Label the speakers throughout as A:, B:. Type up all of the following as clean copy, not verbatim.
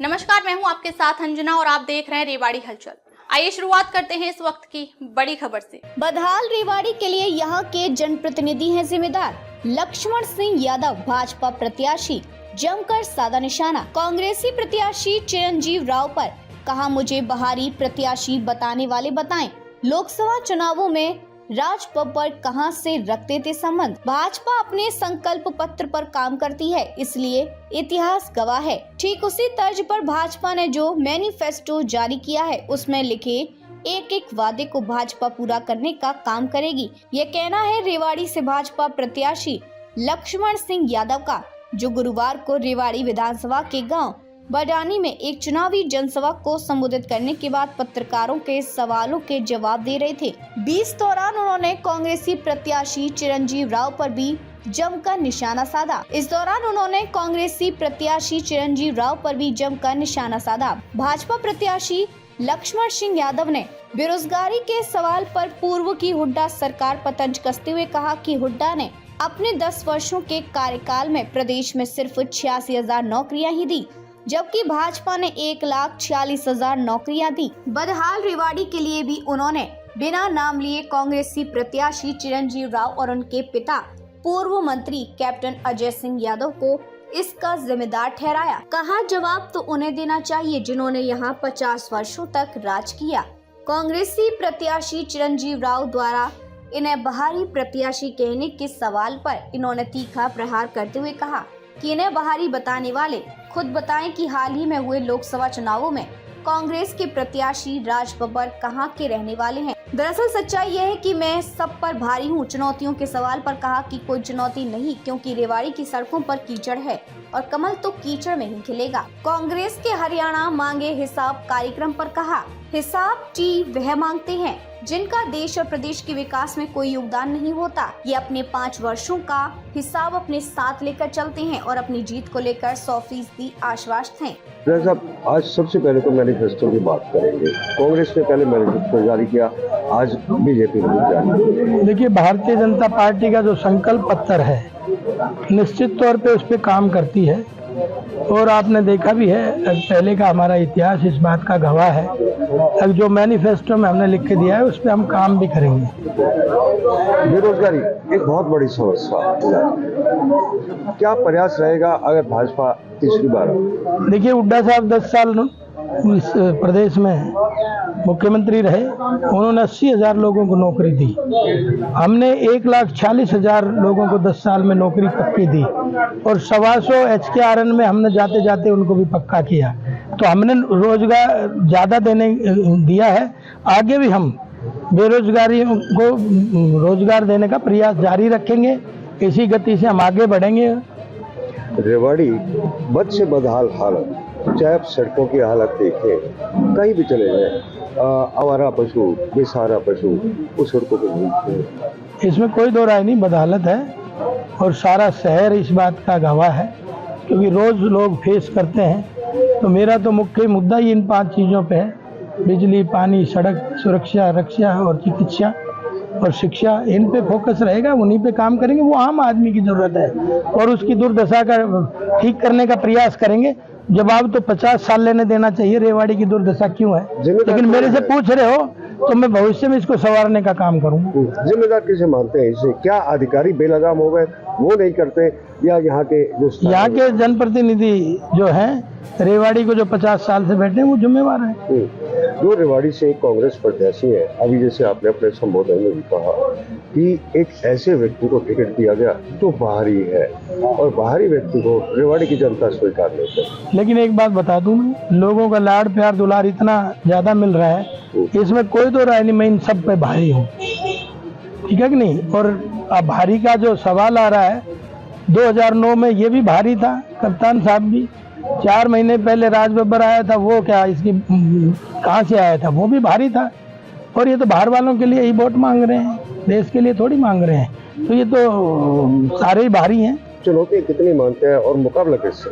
A: नमस्कार, मैं हूं आपके साथ अंजना और आप देख रहे हैं रेवाड़ी हलचल। आइए शुरुआत करते हैं इस वक्त की बड़ी खबर से।
B: बदहाल रेवाड़ी के लिए यहाँ के जनप्रतिनिधि हैं जिम्मेदार। लक्ष्मण सिंह यादव भाजपा प्रत्याशी जमकर साधा निशाना। कांग्रेसी प्रत्याशी चिरंजीव राव पर कहा, मुझे बहारी प्रत्याशी बताने वाले बताएं। लोकसभा चुनावों में राज बब्बर कहां से रखते थे संबंध। भाजपा अपने संकल्प पत्र पर काम करती है, इसलिए इतिहास गवाह है। ठीक उसी तर्ज पर भाजपा ने जो मैनिफेस्टो जारी किया है, उसमें लिखे एक एक वादे को भाजपा पूरा करने का काम करेगी। ये कहना है रेवाड़ी से भाजपा प्रत्याशी लक्ष्मण सिंह यादव का, जो गुरुवार को रेवाड़ी विधानसभा के गांव बडानी में एक चुनावी जनसभा को संबोधित करने के बाद पत्रकारों के सवालों के जवाब दे रहे थे। इस दौरान उन्होंने कांग्रेसी प्रत्याशी चिरंजीव राव पर भी जमकर निशाना साधा। भाजपा प्रत्याशी लक्ष्मण सिंह यादव ने बेरोजगारी के सवाल पर पूर्व की हुड्डा सरकार पर तंज कसते हुए कहा कि हुड्डा ने अपने 10 वर्षों के कार्यकाल में प्रदेश में सिर्फ 86,000 नौकरियां ही दी, जबकि भाजपा ने 1,46,000 नौकरियां दी। बदहाल रेवाड़ी के लिए भी उन्होंने बिना नाम लिए कांग्रेसी प्रत्याशी चिरंजीव राव और उनके पिता पूर्व मंत्री कैप्टन अजय सिंह यादव को इसका जिम्मेदार ठहराया। कहा, जवाब तो उन्हें देना चाहिए जिन्होंने यहां 50 वर्षों तक राज किया। कांग्रेसी प्रत्याशी चिरंजीव राव द्वारा इन्हें बाहरी प्रत्याशी कहने के सवाल पर इन्होंने तीखा प्रहार करते हुए कहा कि इन्हें बाहरी बताने वाले खुद बताएं कि हाल ही में हुए लोकसभा चुनावों में कांग्रेस के प्रत्याशी राज बब्बर कहां के रहने वाले हैं। दरअसल सच्चाई यह है कि मैं सब पर भारी हूं। चुनौतियों के सवाल पर कहा कि कोई चुनौती नहीं, क्योंकि रेवाड़ी की सड़कों पर कीचड़ है और कमल तो कीचड़ में ही खिलेगा। कांग्रेस के हरियाणा मांगे हिसाब कार्यक्रम पर कहा, हिसाब टी वह मांगते हैं जिनका देश और प्रदेश के विकास में कोई योगदान नहीं होता। ये अपने 5 वर्षों का हिसाब अपने साथ लेकर चलते हैं और अपनी जीत को लेकर 100% आश्वस्त हैं।
C: साहब, आज सबसे पहले तो मैनिफेस्टो की बात करेंगे। कांग्रेस ने पहले मैनिफेस्टो जारी किया, आज बीजेपी ने जारी।
D: देखिए, भारतीय जनता पार्टी का जो संकल्प पत्र है निश्चित तौर पे उस पर काम करती है और आपने देखा भी है, पहले का हमारा इतिहास इस बात का गवाह है। अब जो मैनिफेस्टो में हमने लिख के दिया है उस पर हम काम भी करेंगे।
C: बेरोजगारी एक बहुत बड़ी समस्या, क्या प्रयास रहेगा अगर भाजपा तीसरी बार?
D: देखिए, हुड्डा साहब 10 साल इस प्रदेश में मुख्यमंत्री रहे, उन्होंने 80,000 लोगों को नौकरी दी। हमने 1,46,000 लोगों को 10 साल में नौकरी पक्की दी और 125 HKRN में हमने जाते जाते उनको भी पक्का किया। तो हमने रोजगार ज्यादा दिया है। आगे भी हम बेरोजगारी को रोजगार देने का प्रयास जारी रखेंगे। इसी गति से हम आगे बढ़ेंगे।
C: रेवाड़ी बद से बदहाल हालत, चाहे आप सड़कों की हालत देखें, कहीं भी चले जाए, आवारा पशु, बेसहारा पशु उस सड़कों पर घूमते हैं।
D: इसमें कोई दो राय नहीं, बदहालत है और सारा शहर इस बात का गवाह है, क्योंकि रोज लोग फेस करते हैं। तो मेरा तो मुख्य मुद्दा ही इन 5 चीज़ों पे है, बिजली, पानी, सड़क, सुरक्षा, रक्षा और चिकित्सा और शिक्षा। इन पे फोकस रहेगा, उन्हीं पे काम करेंगे। वो आम आदमी की जरूरत है और उसकी दुर्दशा का ठीक करने का प्रयास करेंगे। जवाब तो 50 साल लेने देना चाहिए रेवाड़ी की दुर्दशा क्यों है, लेकिन मेरे से पूछ रहे हो तो मैं भविष्य में इसको संवारने का काम करूंगा।
C: जिम्मेदार किसे मानते हैं इसे? क्या अधिकारी बेलगाम हो गए, वो नहीं करते, या यहाँ के
D: जनप्रतिनिधि जो हैं रेवाड़ी को जो 50 साल से बैठे हैं वो जिम्मेवार हैं।
C: जो रेवाड़ी से कांग्रेस प्रत्याशी है, अभी जैसे आपने अपने संबोधन में भी कहा कि एक ऐसे व्यक्ति को टिकट दिया गया जो बाहरी है और बाहरी व्यक्ति को रेवाड़ी की जनता स्वीकार नहीं करती।
D: लेकिन एक बात बता दूं, लोगों का लाड़ प्यार दुलार इतना ज्यादा मिल रहा है, इसमें कोई तो राय नहीं, मैं इन सब पे भारी हूँ, ठीक है कि नहीं। और अब भारी का जो सवाल आ रहा है, 2009 में ये भी भारी था, कप्तान साहब भी। 4 महीने पहले राज बब्बर आया था, वो क्या इसकी कहाँ से आया था, वो भी भारी था। और ये तो बाहर वालों के लिए ही वोट मांग रहे हैं, देश के लिए थोड़ी मांग रहे हैं। तो ये तो सारे ही भारी हैं।
C: चुनौतियाँ कितनी मानते हैं और मुकाबला कैसे?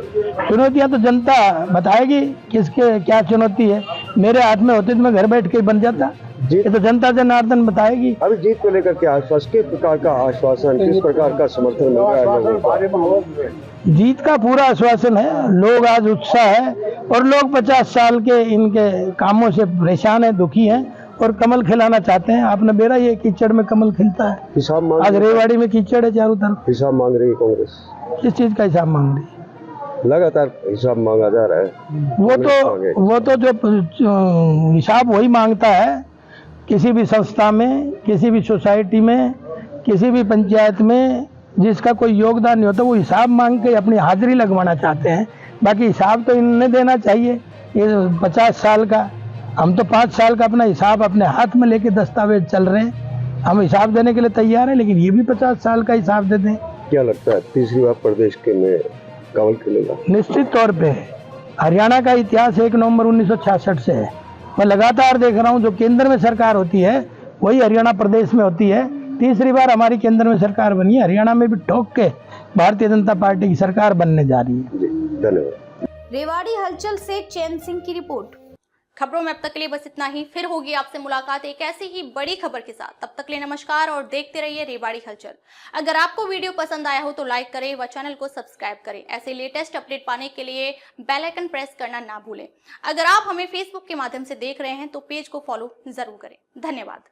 D: चुनौतियाँ तो जनता बताएगी किसके क्या चुनौती है। मेरे हाथ में होती तो मैं घर बैठ के बन जाता। ये तो जनता जनार्दन बताएगी।
C: अभी जीत को लेकर के आश्वासन, किस प्रकार का आश्वासन, किस प्रकार का समर्थन मिल रहा है लोगों को?
D: जीत का पूरा आश्वासन है, लोग आज उत्साह है और लोग 50 साल के इनके कामों से परेशान है, दुखी हैं और कमल खिलाना चाहते हैं। आपने बेरा ये कीचड़ में कमल खिलता है,
C: हिसाब मांग
D: आज रेवाड़ी में कीचड़ है चारों तरफ।
C: हिसाब मांग रही है कांग्रेस,
D: किस चीज का हिसाब मांग रही है?
C: लगातार हिसाब मांगा जा रहा है।
D: वो तो जो हिसाब वही मांगता है, किसी भी संस्था में, किसी भी सोसाइटी में, किसी भी पंचायत में जिसका कोई योगदान नहीं होता वो हिसाब मांग के अपनी हाजिरी लगवाना चाहते हैं। बाकी हिसाब तो इन्हें देना चाहिए, ये 50 साल का, हम तो 5 साल का अपना हिसाब अपने हाथ में लेके दस्तावेज चल रहे हैं, हम हिसाब देने के लिए तैयार हैं, लेकिन ये भी 50 साल का हिसाब दे दें।
C: क्या लगता है तीसरी बार प्रदेश के में कमल खिलेगा?
D: निश्चित तौर पे हरियाणा का इतिहास 1 नवंबर 1966 से है। मैं लगातार देख रहा हूँ जो केंद्र में सरकार होती है वही हरियाणा प्रदेश में होती है। तीसरी बार हमारी केंद्र में सरकार बनी है, हरियाणा में भी ठोक के भारतीय जनता पार्टी की सरकार बनने जा रही है।
C: जी धन्यवाद।
B: रेवाड़ी हलचल से चैन सिंह की रिपोर्ट।
A: खबरों में अब तक के लिए बस इतना ही। फिर होगी आपसे मुलाकात एक ऐसी ही बड़ी खबर के साथ। तब तक के लिए नमस्कार और देखते रहिए रेवाड़ी हलचल। अगर आपको वीडियो पसंद आया हो तो लाइक करें व चैनल को सब्सक्राइब करें। ऐसे लेटेस्ट अपडेट पाने के लिए बेल आइकन प्रेस करना ना भूलें। अगर आप हमें फेसबुक के माध्यम से देख रहे हैं तो पेज को फॉलो जरूर करें। धन्यवाद।